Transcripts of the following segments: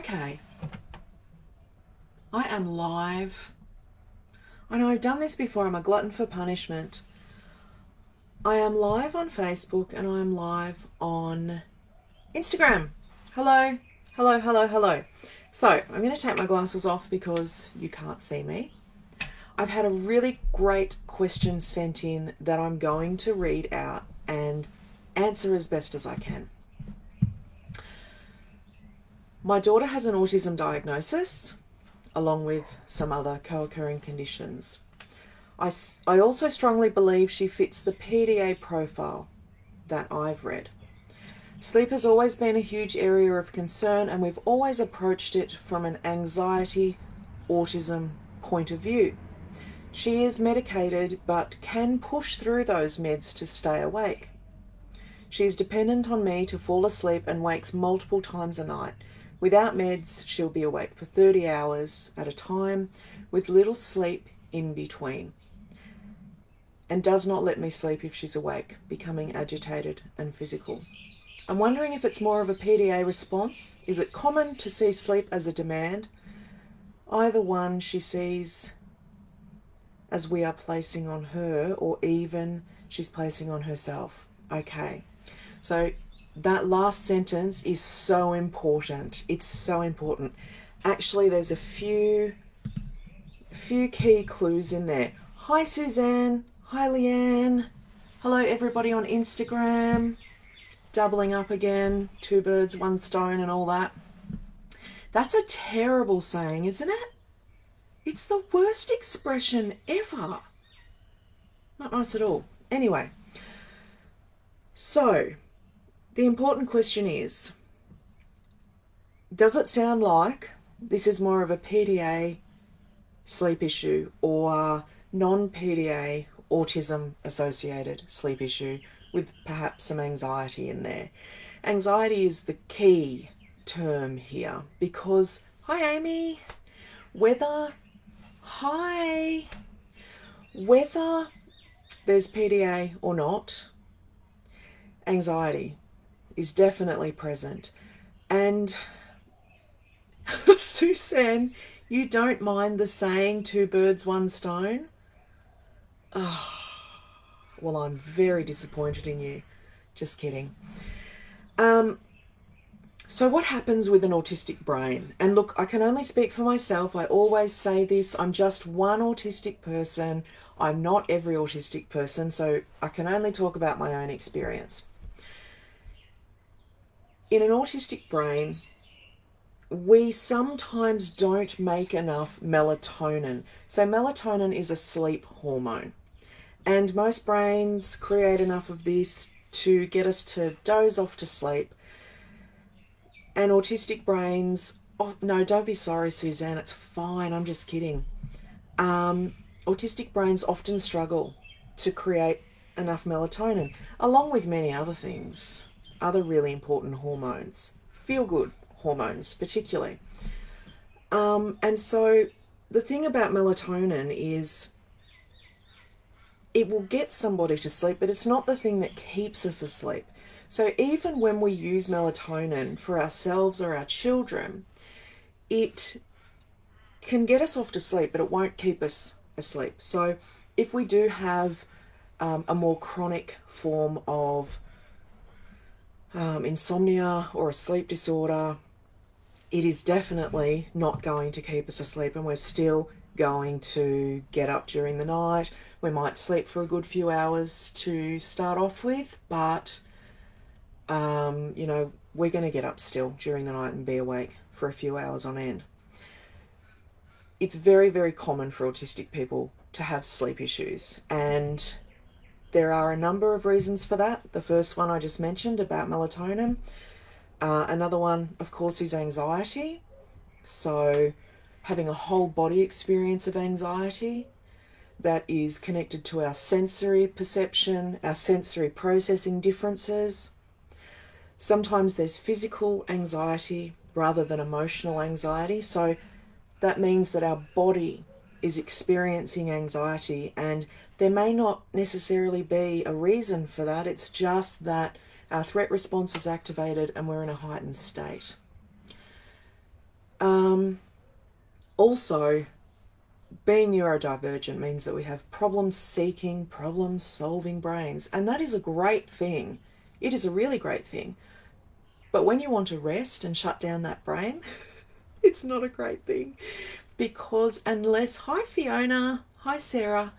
Okay, I am live. I know I've done this before. I'm a glutton for punishment. I am live on Facebook and I am live on Instagram. Hello, hello, hello, hello. So I'm going to take my glasses off because you can't see me. I've had a really great question sent in that I'm going to read out and answer as best as I can. My daughter has an autism diagnosis, along with some other co-occurring conditions. I also strongly believe she fits the PDA profile that I've read. Sleep has always been a huge area of concern, and we've always approached it from an anxiety, autism point of view. She is medicated but can push through those meds to stay awake. She is dependent on me to fall asleep and wakes multiple times a night. Without meds, she'll be awake for 30 hours at a time with little sleep in between, and does not let me sleep if she's awake, becoming agitated and physical. I'm wondering if it's more of a PDA response. Is it common to see sleep as a demand? Either one she sees as we are placing on her, or even she's placing on herself. Okay, so that last sentence is so important. It's so important. Actually, there's a few key clues in there. Hi, Suzanne. Hi, Leanne. Hello, everybody on Instagram. Doubling up again. 2 birds, 1 stone and all that. That's a terrible saying, isn't it? It's the worst expression ever. Not nice at all. Anyway, so the important question is, does it sound like this is more of a PDA sleep issue or non-PDA autism associated sleep issue with perhaps some anxiety in there? Anxiety is the key term here because, hi Amy, whether there's PDA or not, anxiety is definitely present. And Suzanne, you don't mind the saying 2 birds, 1 stone? Oh, well, I'm very disappointed in you. Just kidding. So what happens with an autistic brain? And look, I can only speak for myself. I always say this. I'm just one autistic person. I'm not every autistic person, so I can only talk about my own experience. In an autistic brain, we sometimes don't make enough melatonin. So melatonin is a sleep hormone. And most brains create enough of this to get us to doze off to sleep. And autistic brains, oh, no, don't be sorry, Suzanne, it's fine, I'm just kidding. Autistic brains often struggle to create enough melatonin, along with many other things, other really important hormones, feel-good hormones particularly. And so the thing about melatonin is it will get somebody to sleep, but it's not the thing that keeps us asleep. So even when we use melatonin for ourselves or our children, it can get us off to sleep, but it won't keep us asleep. So if we do have a more chronic form of insomnia or a sleep disorder, it is definitely not going to keep us asleep, and we're still going to get up during the night. We might sleep for a good few hours to start off with, but you know, we're going to get up still during the night and be awake for a few hours on end. It's very, very common for autistic people to have sleep issues, and there are a number of reasons for that. The first one I just mentioned about melatonin. Another one, of course, is anxiety. So having a whole body experience of anxiety that is connected to our sensory perception, our sensory processing differences. Sometimes there's physical anxiety rather than emotional anxiety. So that means that our body is experiencing anxiety, and there may not necessarily be a reason for that. It's just that our threat response is activated and we're in a heightened state. Also, being neurodivergent means that we have problem-seeking, problem-solving brains, and that is a great thing. It is a really great thing. But when you want to rest and shut down that brain, it's not a great thing. Because hi Fiona, hi Sarah,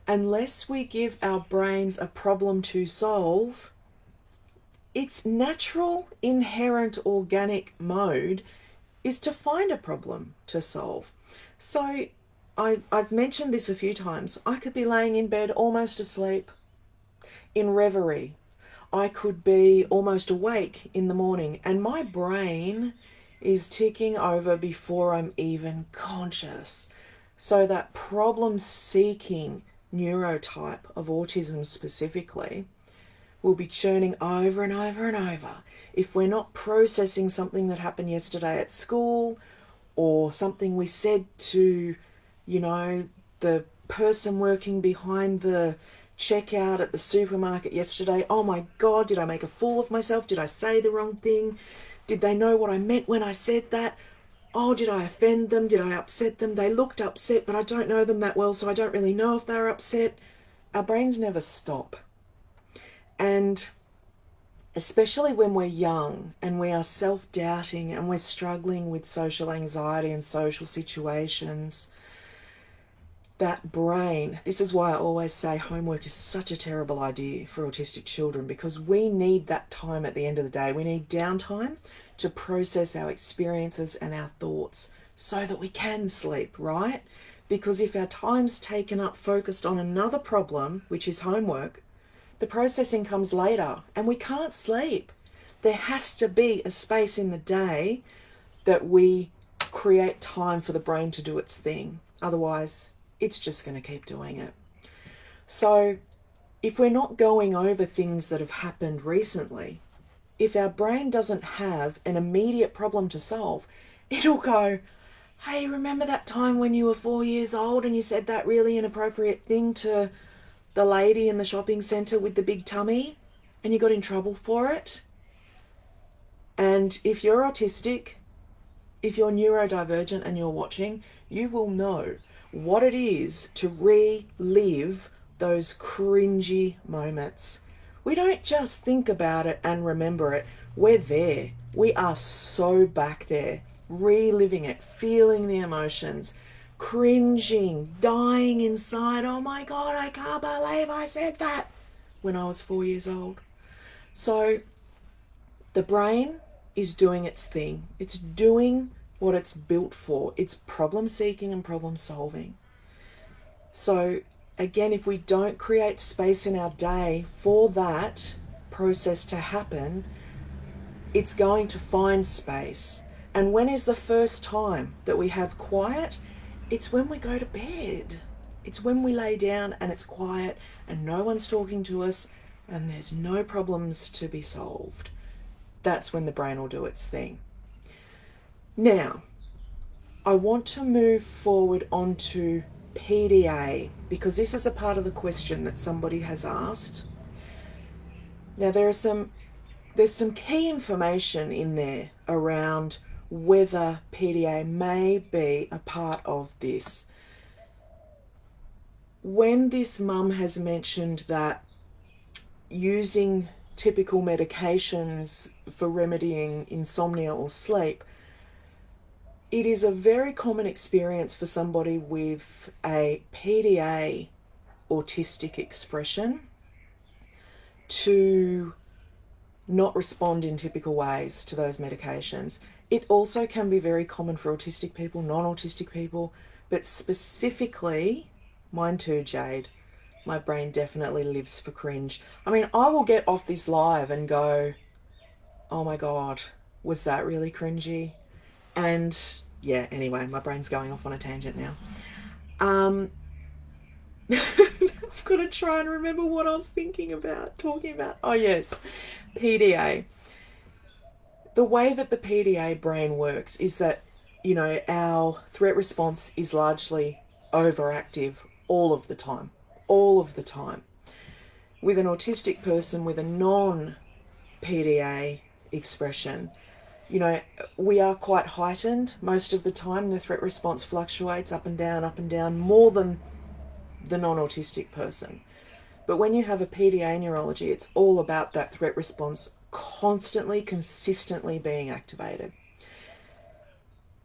unless we give our brains a problem to solve, its natural, inherent, organic mode is to find a problem to solve. So I've mentioned this a few times. I could be laying in bed almost asleep in reverie. I could be almost awake in the morning and my brain is ticking over before I'm even conscious. So that problem-seeking neurotype of autism specifically will be churning over and over and over. If we're not processing something that happened yesterday at school or something we said to, the person working behind the checkout at the supermarket yesterday, oh my God, did I make a fool of myself? Did I say the wrong thing? Did they know what I meant when I said that? Oh, did I offend them? Did I upset them? They looked upset, but I don't know them that well, so I don't really know if they're upset. Our brains never stop. And especially when we're young and we are self-doubting and we're struggling with social anxiety and social situations, that brain, this is why I always say homework is such a terrible idea for autistic children, because we need that time at the end of the day. We need downtime to process our experiences and our thoughts so that we can sleep, right? Because if our time's taken up focused on another problem, which is homework, the processing comes later and we can't sleep. There has to be a space in the day that we create time for the brain to do its thing. Otherwise, it's just going to keep doing it. So if we're not going over things that have happened recently, if our brain doesn't have an immediate problem to solve, it'll go, hey, remember that time when you were 4 years old and you said that really inappropriate thing to the lady in the shopping centre with the big tummy and you got in trouble for it? And if you're autistic, if you're neurodivergent and you're watching, you will know what it is to relive those cringy moments. We don't just think about it and remember it. We're there. We are so back there, reliving it, feeling the emotions, cringing, dying inside. Oh my God, I can't believe I said that when I was 4 years old. So the brain is doing its thing. It's doing what it's built for. It's problem seeking and problem solving. So again, if we don't create space in our day for that process to happen, it's going to find space. And when is the first time that we have quiet? It's when we go to bed. It's when we lay down and it's quiet and no one's talking to us and there's no problems to be solved. That's when the brain will do its thing. Now, I want to move forward onto PDA because this is a part of the question that somebody has asked. Now, there's some key information in there around whether PDA may be a part of this. When this mum has mentioned that using typical medications for remedying insomnia or sleep, it is a very common experience for somebody with a PDA autistic expression to not respond in typical ways to those medications. It also can be very common for autistic people, non-autistic people, but specifically, mine too, Jade, my brain definitely lives for cringe. I mean, I will get off this live and go, oh my God, was that really cringy? And yeah, anyway, my brain's going off on a tangent now. I've got to try and remember what I was talking about. Oh yes, PDA. The way that the PDA brain works is that, our threat response is largely overactive all of the time. With an autistic person with a non-PDA expression, we are quite heightened. Most of the time, the threat response fluctuates up and down, more than the non-autistic person. But when you have a PDA neurology, it's all about that threat response constantly, consistently being activated.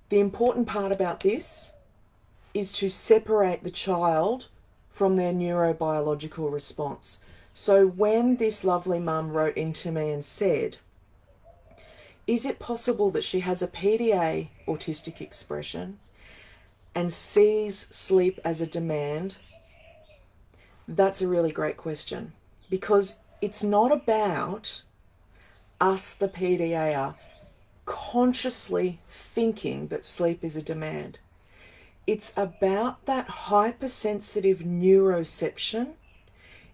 The important part about this is to separate the child from their neurobiological response. So when this lovely mum wrote into me and said, is it possible that she has a PDA autistic expression and sees sleep as a demand? That's a really great question, because it's not about us, the PDA, consciously thinking that sleep is a demand. It's about that hypersensitive neuroception.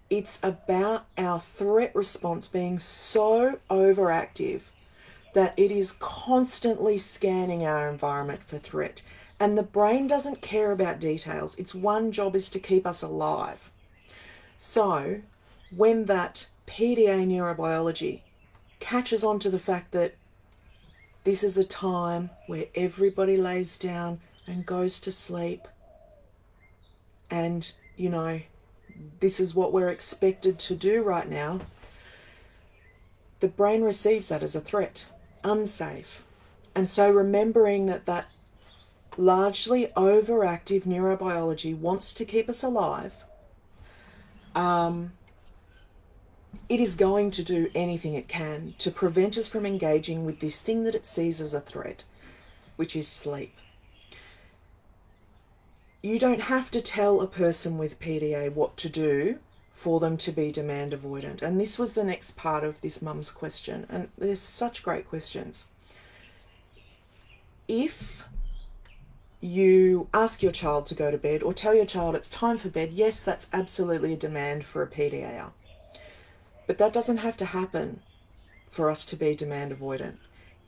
It's about our threat response being so overactive that it is constantly scanning our environment for threat. And the brain doesn't care about details. Its one job is to keep us alive. So when that PDA neurobiology catches on to the fact that this is a time where everybody lays down and goes to sleep, and this is what we're expected to do right now, the brain receives that as a threat, unsafe. And so remembering that largely overactive neurobiology wants to keep us alive, it is going to do anything it can to prevent us from engaging with this thing that it sees as a threat, which is sleep. You don't have to tell a person with PDA what to do for them to be demand avoidant. And this was the next part of this mum's question. And there's such great questions. If you ask your child to go to bed or tell your child it's time for bed, yes, that's absolutely a demand for a PDA. But that doesn't have to happen for us to be demand avoidant.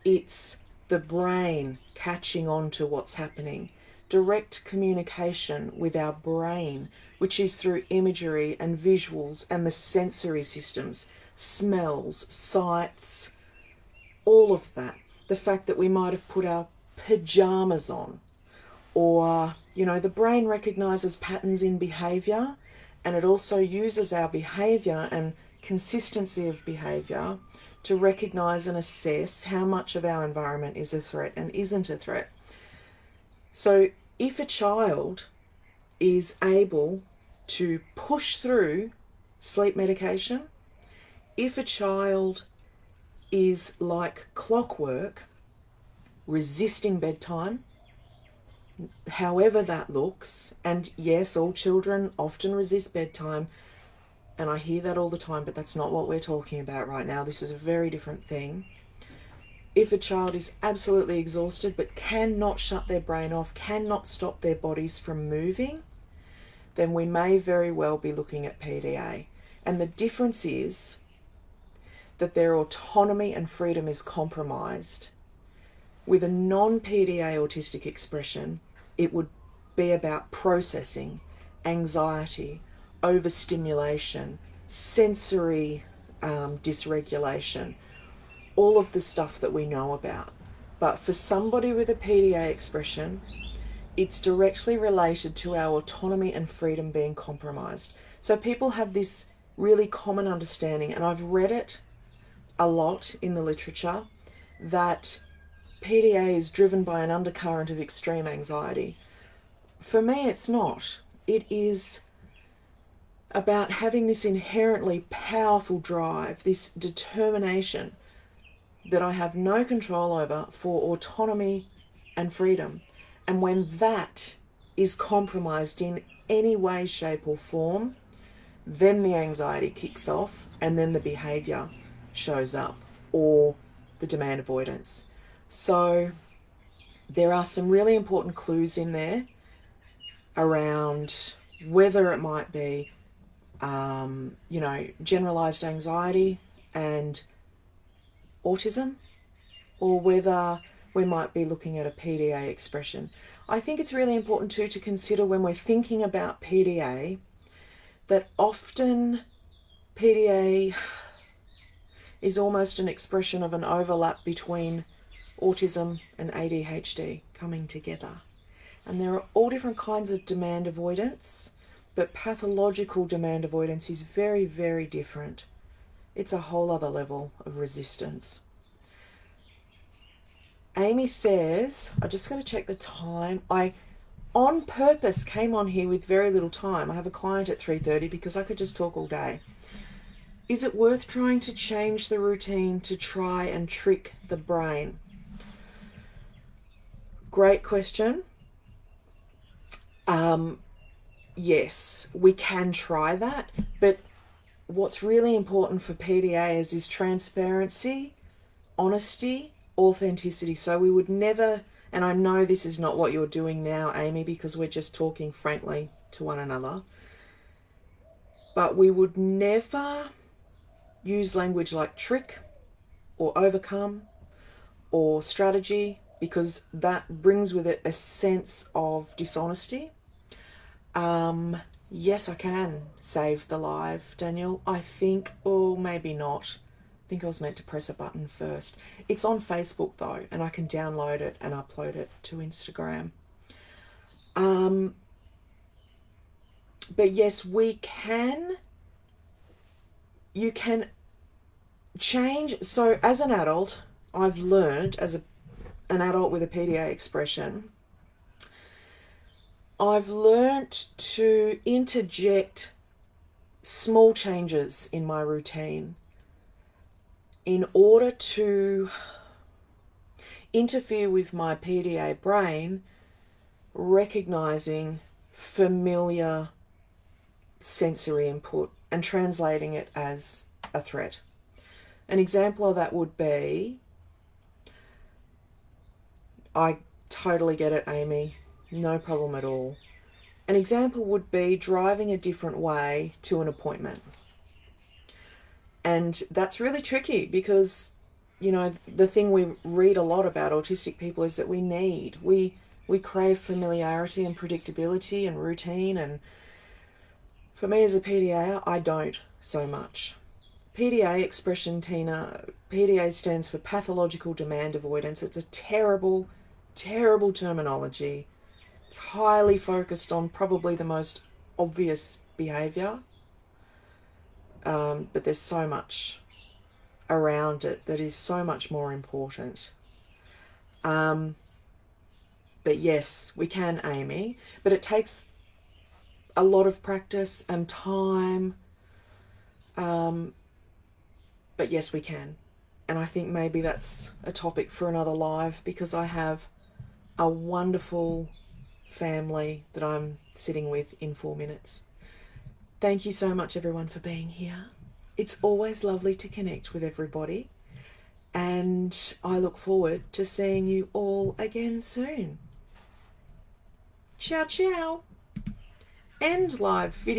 It's the brain catching on to what's happening. Direct communication with our brain, which is through imagery and visuals and the sensory systems, smells, sights, all of that. The fact that we might have put our pajamas on, or, the brain recognizes patterns in behavior, and it also uses our behavior and consistency of behavior to recognize and assess how much of our environment is a threat and isn't a threat. So if a child is able to push through sleep medication, if a child is like clockwork, resisting bedtime, however that looks, and yes, all children often resist bedtime, and I hear that all the time, but that's not what we're talking about right now. This is a very different thing. If a child is absolutely exhausted but cannot shut their brain off, cannot stop their bodies from moving, then we may very well be looking at PDA. And the difference is that their autonomy and freedom is compromised. With a non-PDA autistic expression, it would be about processing, anxiety, overstimulation, sensory dysregulation, all of the stuff that we know about. But for somebody with a PDA expression, it's directly related to our autonomy and freedom being compromised. So people have this really common understanding, and I've read it a lot in the literature, that PDA is driven by an undercurrent of extreme anxiety. For me, it's not. It is about having this inherently powerful drive, this determination that I have no control over for autonomy and freedom. And when that is compromised in any way, shape or form, then the anxiety kicks off and then the behaviour shows up, or the demand avoidance. So there are some really important clues in there around whether it might be, generalised anxiety and autism, or whether we might be looking at a PDA expression. I think it's really important too to consider when we're thinking about PDA that often PDA is almost an expression of an overlap between autism and ADHD coming together. And there are all different kinds of demand avoidance, but pathological demand avoidance is very, very different. It's a whole other level of resistance. Amy says, I just got to check the time. I, on purpose, came on here with very little time. I have a client at 3:30 because I could just talk all day. Is it worth trying to change the routine to try and trick the brain? Great question. Yes, we can try that, but what's really important for PDAs is transparency, honesty, authenticity. So we would never, and I know this is not what you're doing now, Amy, because we're just talking frankly to one another, but we would never use language like trick or overcome or strategy, because that brings with it a sense of dishonesty. Yes, I can save the live, Daniel. I think, or maybe not. I think I was meant to press a button first. It's on Facebook though, and I can download it and upload it to Instagram. But yes, we can. You can change. So as an adult, I've learned, as an adult with a PDA expression, I've learnt to interject small changes in my routine in order to interfere with my PDA brain recognizing familiar sensory input and translating it as a threat. An example of that would be, I totally get it, Amy. No problem at all. An example would be driving a different way to an appointment. And that's really tricky because, you know, the thing we read a lot about autistic people is that we crave familiarity and predictability and routine. And for me as a PDA, I don't so much. PDA expression, Tina, PDA stands for Pathological Demand Avoidance. It's a terrible, terrible terminology. It's highly focused on probably the most obvious behaviour, but there's so much around it that is so much more important. But yes, we can, Amy, but it takes a lot of practice and time. But yes, we can. And I think maybe that's a topic for another live, because I have a wonderful family that I'm sitting with in 4 minutes. Thank you so much, everyone, for being here. It's always lovely to connect with everybody, and I look forward to seeing you all again soon. Ciao, ciao. End live video.